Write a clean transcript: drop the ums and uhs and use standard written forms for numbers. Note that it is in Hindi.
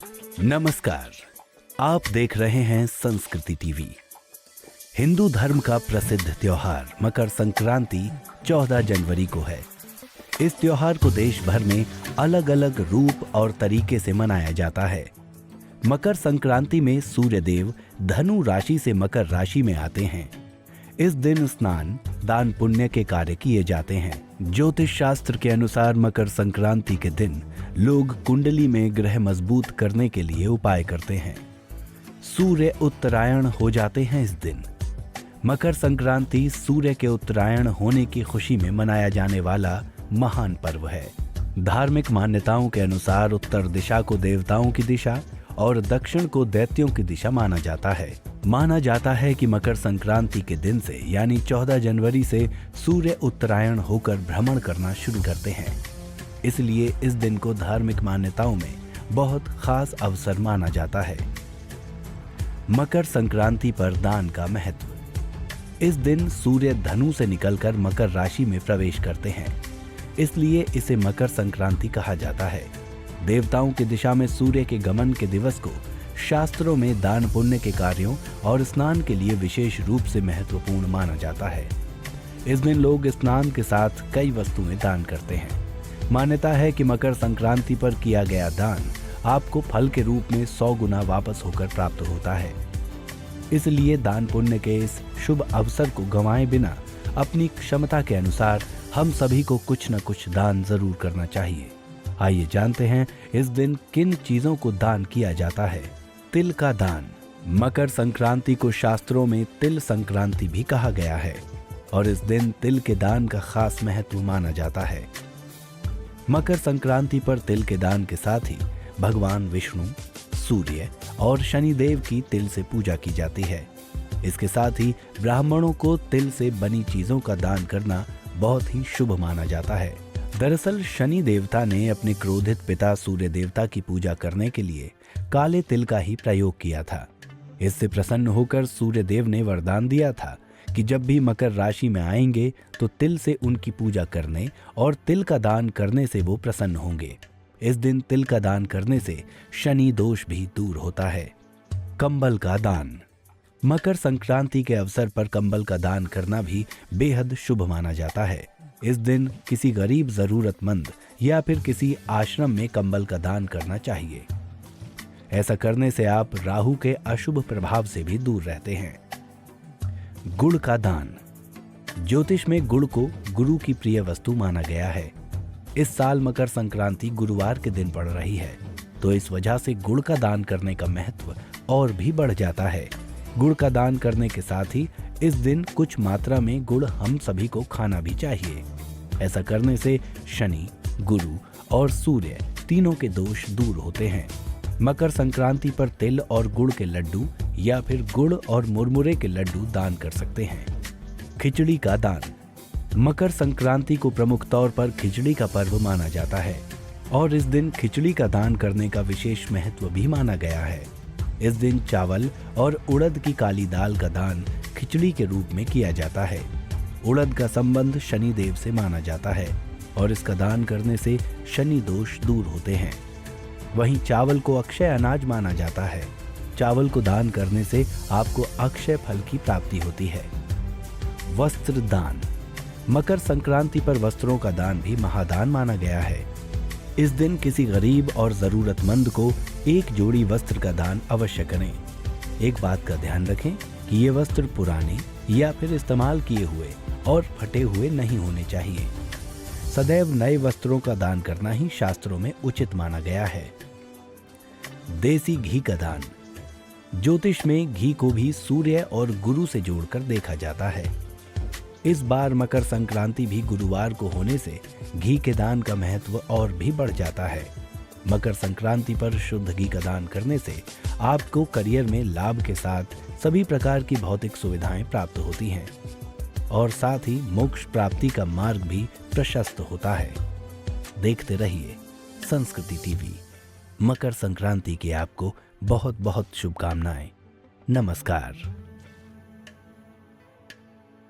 नमस्कार, आप देख रहे हैं संस्कृति टीवी। हिंदू धर्म का प्रसिद्ध त्योहार मकर संक्रांति 14 जनवरी को है। इस त्योहार को देश भर में अलग अलग रूप और तरीके से मनाया जाता है। मकर संक्रांति में सूर्य देव धनु राशि से मकर राशि में आते हैं। इस दिन स्नान, दान पुण्य के कार्य किए जाते हैं। ज्योतिष शास्त्र के अनुसार मकर संक्रांति के दिन लोग कुंडली में ग्रह मजबूत करने के लिए उपाय करते हैं। सूर्य उत्तरायण हो जाते हैं इस दिन। मकर संक्रांति सूर्य के उत्तरायण होने की खुशी में मनाया जाने वाला महान पर्व है। धार्मिक मान्यताओं के अनुसार उत्तर दिशा को देवताओं की दिशा और दक्षिण को दैत्यों की दिशा माना जाता है। माना जाता है कि मकर संक्रांति के दिन से यानी 14 जनवरी से सूर्य उत्तरायण होकर भ्रमण करना शुरू करते हैं। इसलिए इस दिन को धार्मिक मान्यताओं में बहुत खास अवसर माना जाता है। मकर संक्रांति पर दान का महत्व। इस दिन सूर्य धनु से निकलकर मकर राशि में प्रवेश करते हैं, इसलिए इसे मकर संक्रांति कहा जाता है। देवताओं की दिशा में सूर्य के गमन के दिवस को शास्त्रों में दान पुण्य के कार्यों और स्नान के लिए विशेष रूप से महत्वपूर्ण माना जाता है। इस दिन लोग स्नान के साथ कई वस्तुएं दान करते हैं। मान्यता है कि मकर संक्रांति पर किया गया दान आपको फल के रूप में 100 गुना वापस होकर प्राप्त होता है। इसलिए दान पुण्य के इस शुभ अवसर को गंवाए बिना अपनी क्षमता के अनुसार हम सभी को कुछ न कुछ दान जरूर करना चाहिए। आइए जानते हैं इस दिन किन चीजों को दान किया जाता है। तिल का दान। मकर संक्रांति को शास्त्रों में तिल संक्रांति भी कहा गया है और इस दिन तिल के दान का खास महत्व माना जाता है। मकर संक्रांति पर तिल के दान के साथ ही भगवान विष्णु, सूर्य और शनि देव की तिल से पूजा की जाती है। इसके साथ ही ब्राह्मणों को तिल से बनी चीजों का दान करना बहुत ही शुभ माना जाता है। दरअसल शनि देवता ने अपने क्रोधित पिता सूर्य देवता की पूजा करने के लिए काले तिल का ही प्रयोग किया था। इससे प्रसन्न होकर सूर्य देव ने वरदान दिया था कि जब भी मकर राशि में आएंगे तो तिल से उनकी पूजा करने और तिल का दान करने से वो प्रसन्न होंगे। इस दिन तिल का दान करने से शनि दोष भी दूर होता है। कंबल का दान। मकर संक्रांति के अवसर पर कंबल का दान करना भी बेहद शुभ माना जाता है। इस दिन किसी गरीब जरूरतमंद या फिर किसी आश्रम में कंबल का दान करना चाहिए। ऐसा करने से आप राहु के अशुभ प्रभाव से भी दूर रहते हैं। गुड़ का दान। ज्योतिष में गुड़ को गुरु की प्रिय वस्तु माना गया है। इस साल मकर संक्रांति गुरुवार के दिन पड़ रही है, तो इस वजह से गुड़ का दान करने का महत्व और भी बढ़ जाता है। गुड़ का दान करने के साथ ही इस दिन कुछ मात्रा में गुड़ हम सभी को खाना भी चाहिए। ऐसा करने से शनि, गुरु और सूर्य तीनों के दोष दूर होते हैं। मकर संक्रांति पर तिल और गुड़ के लड्डू या फिर गुड़ और मुरमुरे के लड्डू दान कर सकते हैं। खिचड़ी का दान। मकर संक्रांति को प्रमुख तौर पर खिचड़ी का पर्व माना जाता है और इस दिन खिचड़ी का दान करने का विशेष महत्व भी माना गया है। इस दिन चावल और उड़द की काली दाल का दान खिचड़ी के रूप में किया जाता है। उड़द का संबंध शनि देव से माना जाता है और इसका दान करने से शनि दोष दूर होते हैं। वहीं चावल को अक्षय अनाज माना जाता है। चावल को दान करने से आपको अक्षय फल की प्राप्ति होती है। वस्त्र दान। मकर संक्रांति पर वस्त्रों का दान भी महादान माना गया है। इस दिन किसी गरीब और जरूरतमंद को एक जोड़ी वस्त्र का दान अवश्य करें। एक बात का ध्यान रखें कि ये वस्त्र पुराने या फिर इस्तेमाल किए हुए और फटे हुए नहीं होने चाहिए। सदैव नए वस्त्रों का दान करना ही शास्त्रों में उचित माना गया है। देसी घी का दान। ज्योतिष में घी को भी सूर्य और गुरु से जोड़कर देखा जाता है। इस बार मकर संक्रांति भी गुरुवार को होने से घी के दान का महत्व और भी बढ़ जाता है। मकर संक्रांति पर शुद्ध घी का दान करने से आपको करियर में लाभ के साथ सभी प्रकार की भौतिक सुविधाएं प्राप्त होती हैं और साथ ही मोक्ष प्राप्ति का मार्ग भी प्रशस्त होता है। देखते रहिए संस्कृति टीवी। मकर संक्रांति की आपको बहुत बहुत शुभकामनाएं। नमस्कार।